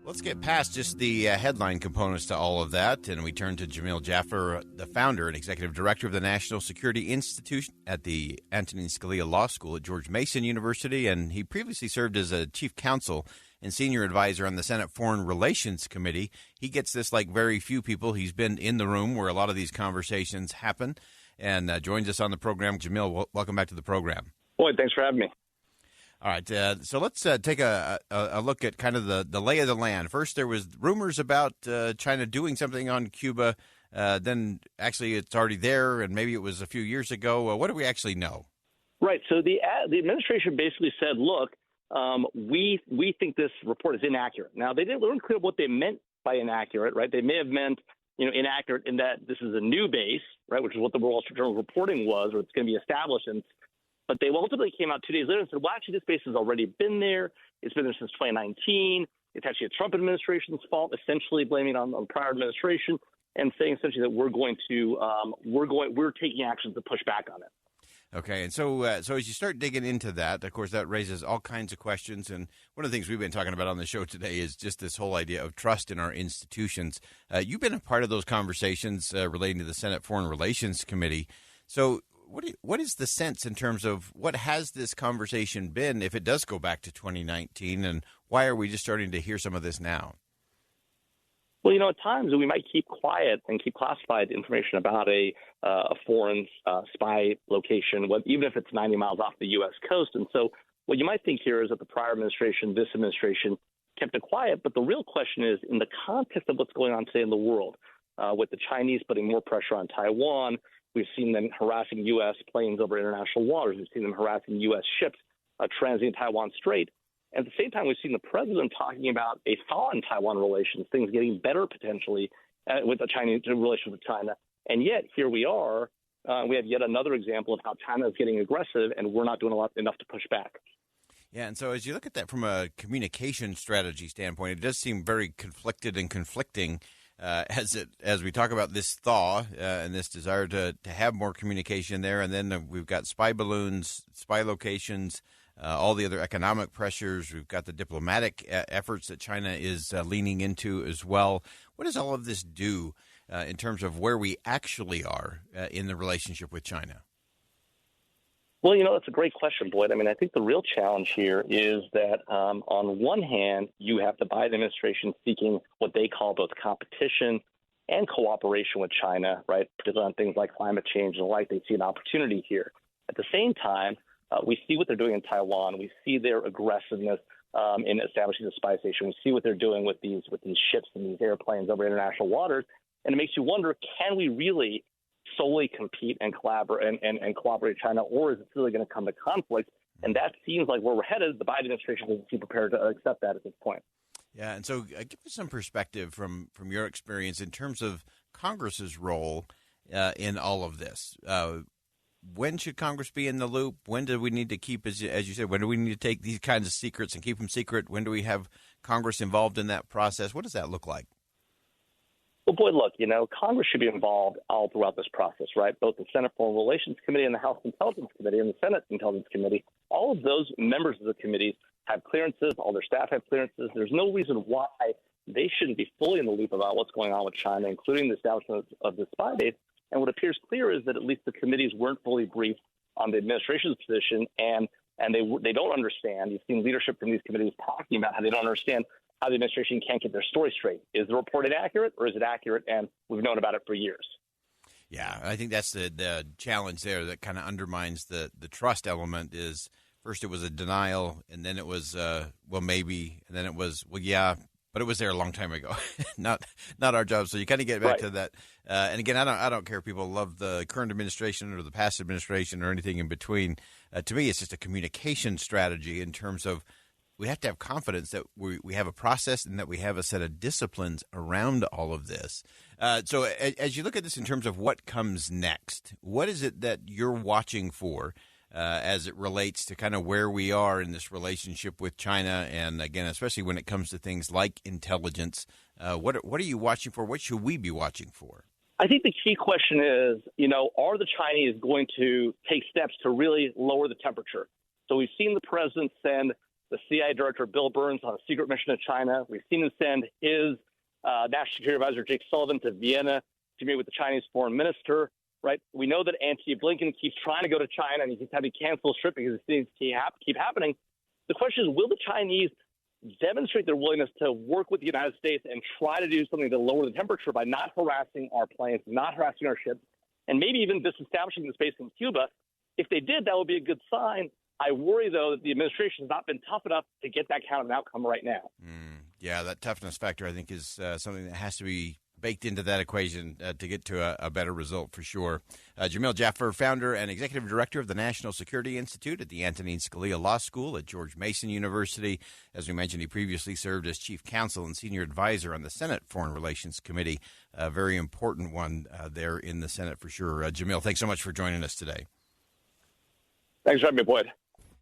Let's get past just the headline components to all of that, and we turn to Jamil Jaffer, the founder and executive director of the National Security Institute at the Antonin Scalia Law School at George Mason University, and he previously served as a chief counsel and senior advisor on the Senate Foreign Relations Committee. He gets this like very few people. He's been in the room where a lot of these conversations happen, and joins us on the program. Jamil, welcome back to the program. Boyd, thanks for having me. All right, so let's take a look at kind of the lay of the land. First, there was rumors about China doing something on Cuba. Then, actually, it's already there, and maybe it was a few years ago. What do we actually know? Right. So the administration basically said, "Look, we think this report is inaccurate." Now, they weren't clear what they meant by inaccurate. Right? They may have meant inaccurate in that this is a new base, right, which is what the Wall Street Journal reporting was, or it's going to be established. But they ultimately came out 2 days later and said, well, actually, this base has already been there. It's been there since 2019. It's actually a Trump administration's fault, essentially blaming it on the prior administration and saying essentially that we're taking actions to push back on it. Okay, and so as you start digging into that, of course, that raises all kinds of questions. And one of the things we've been talking about on the show today is just this whole idea of trust in our institutions. You've been a part of those conversations relating to the Senate Foreign Relations Committee. So what is the sense in terms of what has this conversation been, if it does go back to 2019, and why are we just starting to hear some of this now? Well, at times we might keep quiet and keep classified information about a foreign spy location, even if it's 90 miles off the U.S. coast. And so what you might think here is that the prior administration, this administration, kept it quiet. But the real question is, in the context of what's going on today in the world, with the Chinese putting more pressure on Taiwan, we've seen them harassing U.S. planes over international waters. We've seen them harassing U.S. ships transiting Taiwan Strait. At the same time, we've seen the president talking about a thaw in Taiwan relations, things getting better potentially with the Chinese relations with China. And yet here we are. We have yet another example of how China is getting aggressive, and we're not doing enough to push back. Yeah, and so as you look at that from a communication strategy standpoint, it does seem very conflicted and conflicting as we talk about this thaw and this desire to have more communication there. And then we've got spy balloons, spy locations, all the other economic pressures. We've got the diplomatic efforts that China is leaning into as well. What does all of this do in terms of where we actually are in the relationship with China? Well, that's a great question, Boyd. I think the real challenge here is that on one hand, you have the Biden administration seeking what they call both competition and cooperation with China, right? Particularly on things like climate change and the like. They see an opportunity here. At the same time, we see what they're doing in Taiwan. We see their aggressiveness in establishing the spy station. We see what they're doing with these ships and these airplanes over international waters. And it makes you wonder, can we really solely compete and collaborate and cooperate with China, or is it really going to come to conflict? And that seems like where we're headed. The Biden administration doesn't seem prepared to accept that at this point. Yeah, and so give us some perspective from your experience in terms of Congress's role in all of this. When should Congress be in the loop? When do we need to keep, as you said, when do we need to take these kinds of secrets and keep them secret? When do we have Congress involved in that process? What does that look like? Well, Boyd, look, Congress should be involved all throughout this process, right? Both the Senate Foreign Relations Committee and the House Intelligence Committee and the Senate Intelligence Committee, all of those members of the committees have clearances, all their staff have clearances. There's no reason why they shouldn't be fully in the loop about what's going on with China, including the establishment of the spy base. And what appears clear is that at least the committees weren't fully briefed on the administration's position, and they don't understand. You've seen leadership from these committees talking about how they don't understand how the administration can't get their story straight. Is the report inaccurate, or is it accurate? And we've known about it for years. Yeah, I think that's the challenge there that kind of undermines the trust element. Is first it was a denial, and then it was well, maybe, and then it was, well, yeah, but it was there a long time ago. not our job. So you kind of get back to that. And again, I don't care if people love the current administration or the past administration or anything in between. To me, it's just a communication strategy in terms of we have to have confidence that we have a process and that we have a set of disciplines around all of this. So as you look at this in terms of what comes next, what is it that you're watching for as it relates to kind of where we are in this relationship with China? And again, especially when it comes to things like intelligence, what are you watching for? What should we be watching for? I think the key question is, are the Chinese going to take steps to really lower the temperature? So we've seen the president send the CIA Director Bill Burns on a secret mission to China. We've seen him send his National Security Advisor Jake Sullivan to Vienna to meet with the Chinese foreign minister. Right? We know that Antony Blinken keeps trying to go to China, and he keeps having to cancel his trip because things keep happening. The question is, will the Chinese demonstrate their willingness to work with the United States and try to do something to lower the temperature by not harassing our planes, not harassing our ships, and maybe even disestablishing the space in Cuba? If they did, that would be a good sign. I worry, though, that the administration has not been tough enough to get that kind of an outcome right now. Yeah, that toughness factor, I think, is something that has to be baked into that equation to get to a better result for sure. Jamil Jaffer, founder and executive director of the National Security Institute at the Antonin Scalia Law School at George Mason University. As we mentioned, he previously served as chief counsel and senior advisor on the Senate Foreign Relations Committee, a very important one there in the Senate for sure. Jamil, thanks so much for joining us today. Thanks for having me, Boyd.